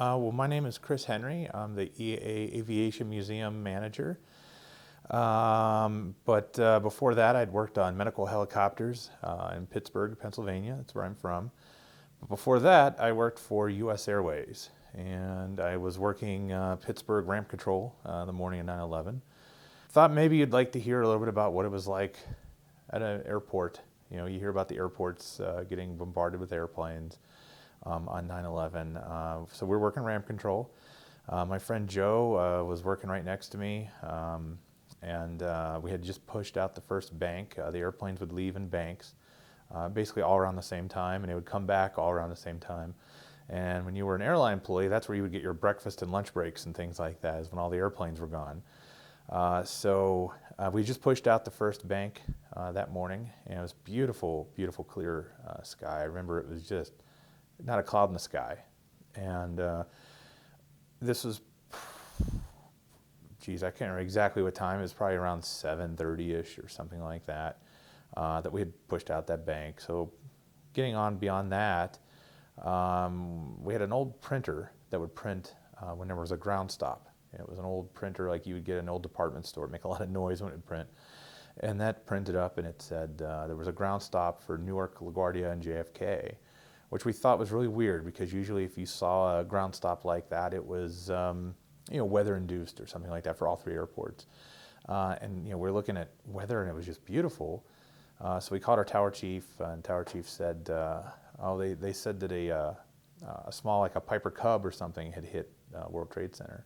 Well, my name is CHenry. I'm the Aviation Museum manager. But before that, I'd worked on medical helicopters in Pittsburgh, Pennsylvania. That's where I'm from. But before that, I worked for U.S. Airways, and I was working Pittsburgh ramp control the morning of 9/11. Thought maybe you'd like to hear a little bit about what it was like at an airport. You know, you hear about the airports getting bombarded with airplanes on 9/11. So we're working ramp control. My friend Joe was working right next to me, and we had just pushed out the first bank. The airplanes would leave in banks, basically all around the same time, and they would come back all around the same time. And when you were an airline employee, that's where you would get your breakfast and lunch breaks and things like that, is when all the airplanes were gone. So we just pushed out the first bank that morning, and it was beautiful, beautiful, clear sky. I remember it was just not a cloud in the sky. And this was, geez, I can't remember exactly what time. It was probably around 7:30-ish or something like that, that we had pushed out that bank. So getting on beyond that, we had an old printer that would print when there was a ground stop. It was an old printer like you would get in an old department store. It'd make a lot of noise when it would print. And that printed up, and it said there was a ground stop for Newark, LaGuardia, and JFK, which we thought was really weird, because usually if you saw a ground stop like that, it was weather-induced or something like that for all three airports. And we're looking at weather, and it was just beautiful. So we called our tower chief, and tower chief said, they said that a small, like a Piper Cub or something, had hit World Trade Center.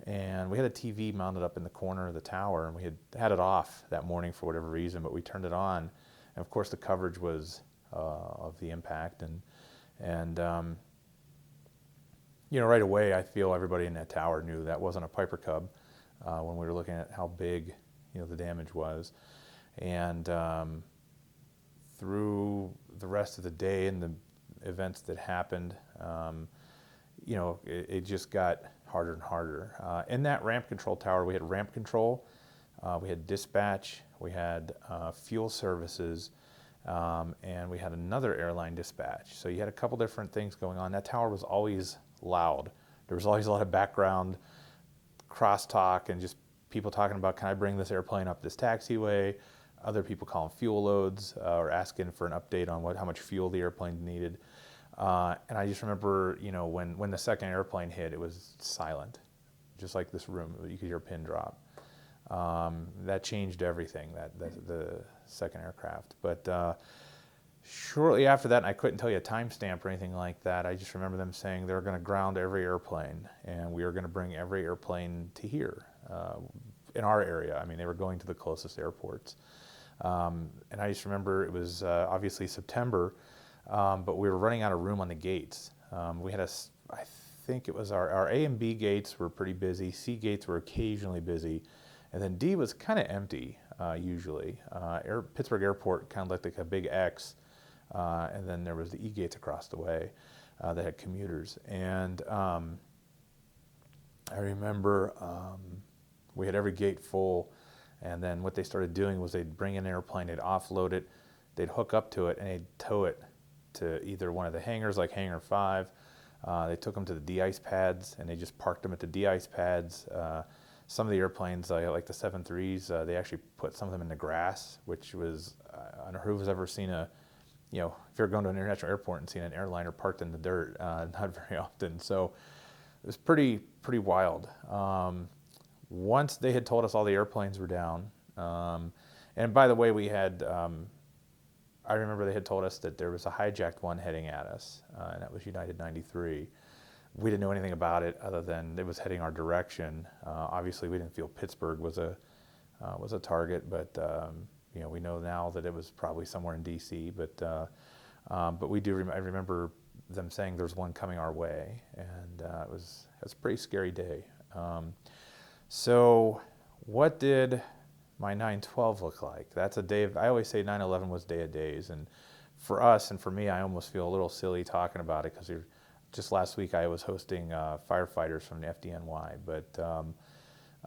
And we had a TV mounted up in the corner of the tower, and we had it off that morning for whatever reason, but we turned it on, and of course the coverage was of the impact, and right away I feel everybody in that tower knew that wasn't a Piper Cub when we were looking at how big the damage was. And through the rest of the day and the events that happened, it just got harder and harder. In that ramp control tower, we had ramp control, we had dispatch, we had fuel services, and we had another airline dispatch. So you had a couple different things going on. That tower was always loud. There was always a lot of background crosstalk and just people talking about, can I bring this airplane up this taxiway? Other people calling fuel loads or asking for an update on how much fuel the airplane needed. And I just remember, when the second airplane hit, it was silent, just like this room. You could hear a pin drop. That changed everything, the second aircraft. But shortly after that, and I couldn't tell you a timestamp or anything like that, I just remember them saying they're going to ground every airplane, and we are going to bring every airplane to here in our area. I mean, they were going to the closest airports. And I just remember it was obviously September, but we were running out of room on the gates. We had I think it was our A and B gates were pretty busy. C gates were occasionally busy. And then D was kind of empty, usually. Pittsburgh Airport kind of looked like a big X. And then there was the E gates across the way that had commuters. And I remember we had every gate full. And then what they started doing was they'd bring in an airplane, they'd offload it, they'd hook up to it, and they'd tow it to either one of the hangars, like Hangar 5. They took them to the de-ice pads, and they just parked them at the de-ice pads. Some of the airplanes, like the 737s, they actually put some of them in the grass, which was, I don't know who's ever seen if you're going to an international airport and seen an airliner parked in the dirt, not very often. So it was pretty wild. Once they had told us all the airplanes were down, and by the way, we had, I remember they had told us that there was a hijacked one heading at us, and that was United 93. We didn't know anything about it other than it was heading our direction. Obviously, we didn't feel Pittsburgh was a target, but we know now that it was probably somewhere in D.C. But we do. I remember them saying there's one coming our way, and it was a pretty scary day. So what did my 9/12 look like? That's a day I always say 9/11 was day of days. And for us, and for me, I almost feel a little silly talking about it, because just last week I was hosting firefighters from the FDNY. But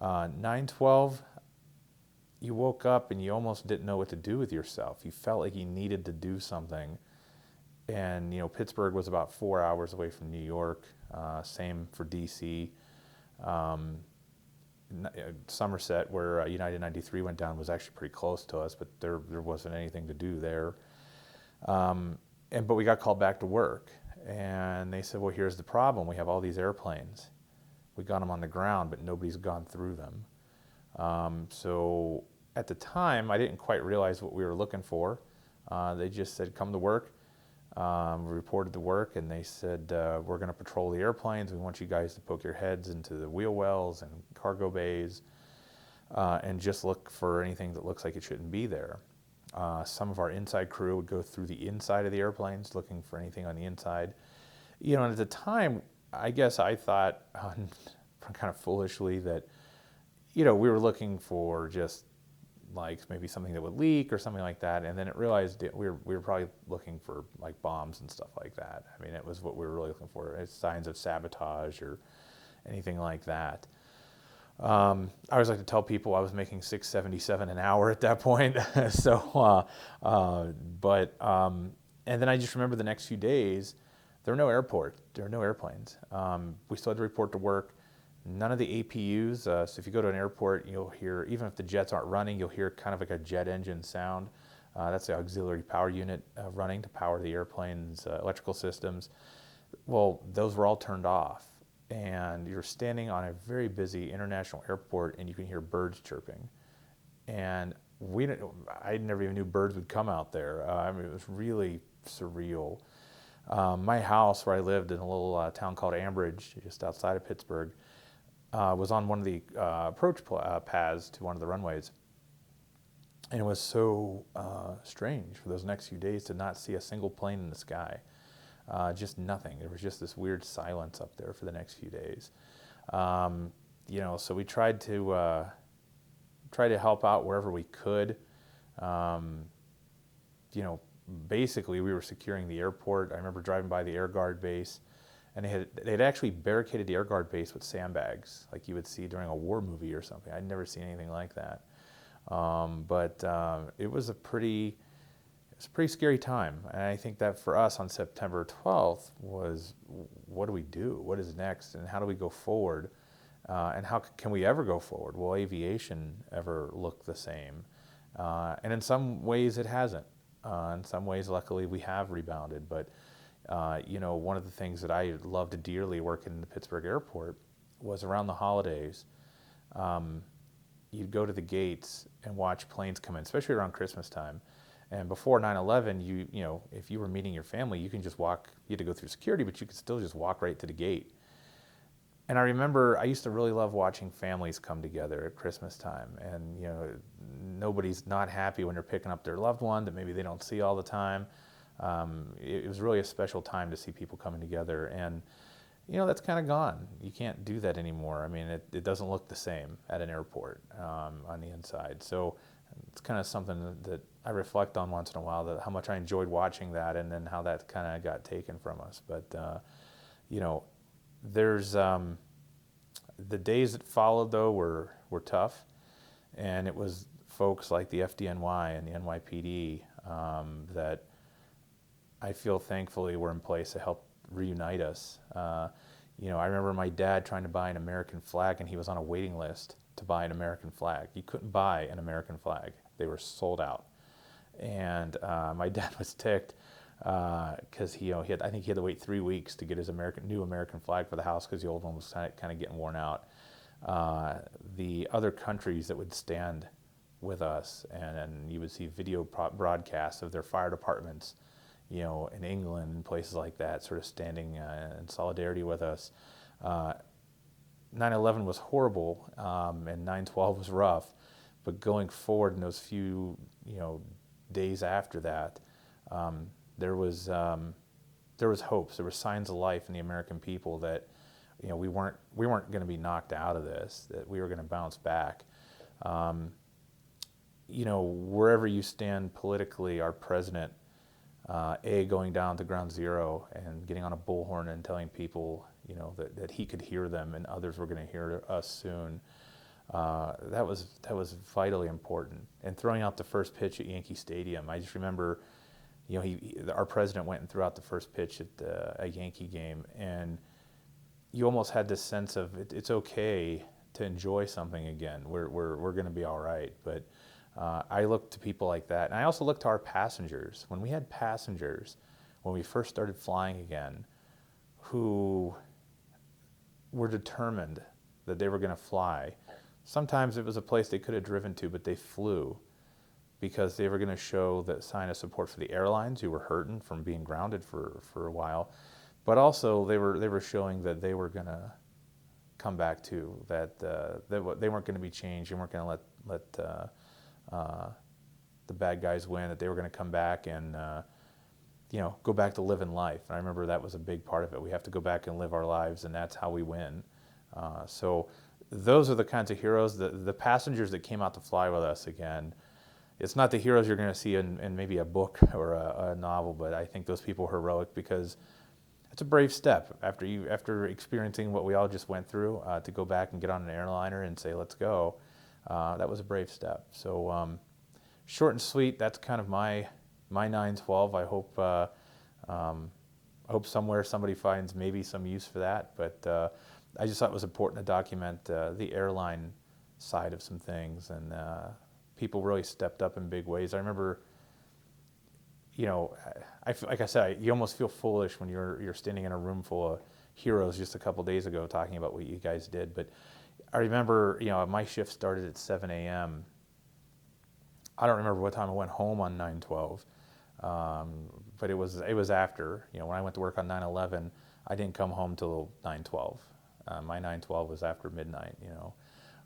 9/12, you woke up and you almost didn't know what to do with yourself. You felt like you needed to do something. And Pittsburgh was about 4 hours away from New York. Same for DC. Somerset, where United 93 went down, was actually pretty close to us, but there wasn't anything to do there. But we got called back to work, and they said, well, here's the problem. We have all these airplanes. We got them on the ground, but nobody's gone through them. So at the time, I didn't quite realize what we were looking for. They just said, come to work. We reported to work, and they said, we're going to patrol the airplanes. We want you guys to poke your heads into the wheel wells and cargo bays and just look for anything that looks like it shouldn't be there. Some of our inside crew would go through the inside of the airplanes looking for anything on the inside. And at the time, I guess I thought kind of foolishly that, we were looking for just like maybe something that would leak or something like that, and then it realized we were probably looking for like bombs and stuff like that. I mean, it was what we were really looking for. It's signs of sabotage or anything like that. I always like to tell people I was making $6.77 an hour at that point. So, and then I just remember the next few days, there were no airplanes. We still had to report to work. None of the APUs, so if you go to an airport, you'll hear, even if the jets aren't running, you'll hear kind of like a jet engine sound. That's the auxiliary power unit running to power the airplane's electrical systems. Well, those were all turned off. And you're standing on a very busy international airport, and you can hear birds chirping. And I never even knew birds would come out there. I mean, it was really surreal. My house, where I lived in a little town called Ambridge, just outside of Pittsburgh, was on one of the approach paths to one of the runways. And it was so strange for those next few days to not see a single plane in the sky. Just nothing. There was just this weird silence up there for the next few days. So we tried to help out wherever we could. Basically we were securing the airport. I remember driving by the Air Guard base, and they'd actually barricaded the Air Guard base with sandbags, like you would see during a war movie or something. I'd never seen anything like that. It was a pretty scary time. And I think that for us on September 12th was, what do we do? What is next? And how do we go forward? And how can we ever go forward? Will aviation ever look the same? And in some ways it hasn't. In some ways, luckily, we have rebounded. But, one of the things that I loved dearly working in the Pittsburgh airport was around the holidays, you'd go to the gates and watch planes come in, especially around Christmas time. And before 9/11, if you were meeting your family, you can just walk. You had to go through security, but you could still just walk right to the gate. And I remember I used to really love watching families come together at Christmas time. And, nobody's not happy when they're picking up their loved one that maybe they don't see all the time. It was really a special time to see people coming together. And, that's kind of gone. You can't do that anymore. I mean, it doesn't look the same at an airport on the inside. So it's kind of something that I reflect on once in a while, that how much I enjoyed watching that, and then how that kind of got taken from us. But, there's the days that followed, though, were tough, and it was folks like the FDNY and the NYPD that I feel thankfully were in place to help reunite us. I remember my dad trying to buy an American flag, and he was on a waiting list to buy an American flag. You couldn't buy an American flag; they were sold out. And my dad was ticked. Because I think he had to wait 3 weeks to get his new American flag for the house, because the old one was kind of getting worn out. The other countries that would stand with us, and you would see video broadcasts of their fire departments, in England and places like that, sort of standing in solidarity with us. 9/11 was horrible, and 9/12 was rough, but going forward in those few days after that. There was hopes. There were signs of life in the American people that, we weren't going to be knocked out of this. That we were going to bounce back. Wherever you stand politically, our president, going down to ground zero and getting on a bullhorn and telling people, that he could hear them and others were going to hear us soon. That was vitally important. And throwing out the first pitch at Yankee Stadium, I just remember. Our president went and threw out the first pitch at a Yankee game, and you almost had this sense of it's okay to enjoy something again. We're going to be all right. But I look to people like that. And I also look to our passengers. When we had passengers, when we first started flying again, who were determined that they were going to fly. Sometimes it was a place they could have driven to, but they flew because they were going to show that sign of support for the airlines who were hurting from being grounded for a while. But also they were showing that they were going to come back too, that they weren't going to be changed. They weren't going to let the bad guys win, that they were going to come back and go back to living life. And I remember that was a big part of it. We have to go back and live our lives, and that's how we win. So those are the kinds of heroes, the passengers that came out to fly with us again. It's not the heroes you're going to see in maybe a book or a novel, but I think those people are heroic because it's a brave step after experiencing what we all just went through, to go back and get on an airliner and say, let's go. That was a brave step. So short and sweet, that's kind of my 9/12. I hope somewhere somebody finds maybe some use for that, but I just thought it was important to document the airline side of some things, and people really stepped up in big ways. I remember, like I said, you almost feel foolish when you're standing in a room full of heroes just a couple days ago talking about what you guys did. But I remember, my shift started at 7 a.m. I don't remember what time I went home on 9/12. But it was after, when I went to work on 9/11, I didn't come home till 9/12. My 9/12 was after midnight,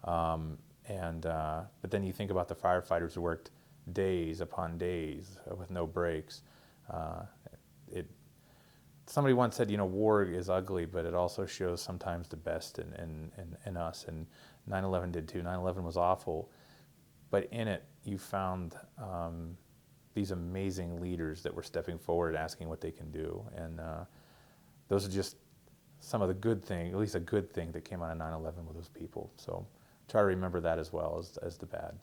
but then you think about the firefighters who worked days upon days with no breaks. Somebody once said, war is ugly, but it also shows sometimes the best in us, and 9/11 did too. 9/11 was awful, but in it you found these amazing leaders that were stepping forward and asking what they can do. And those are just some of the good things, at least a good thing that came out of 9/11 with those people. So try to remember that as well as the bad.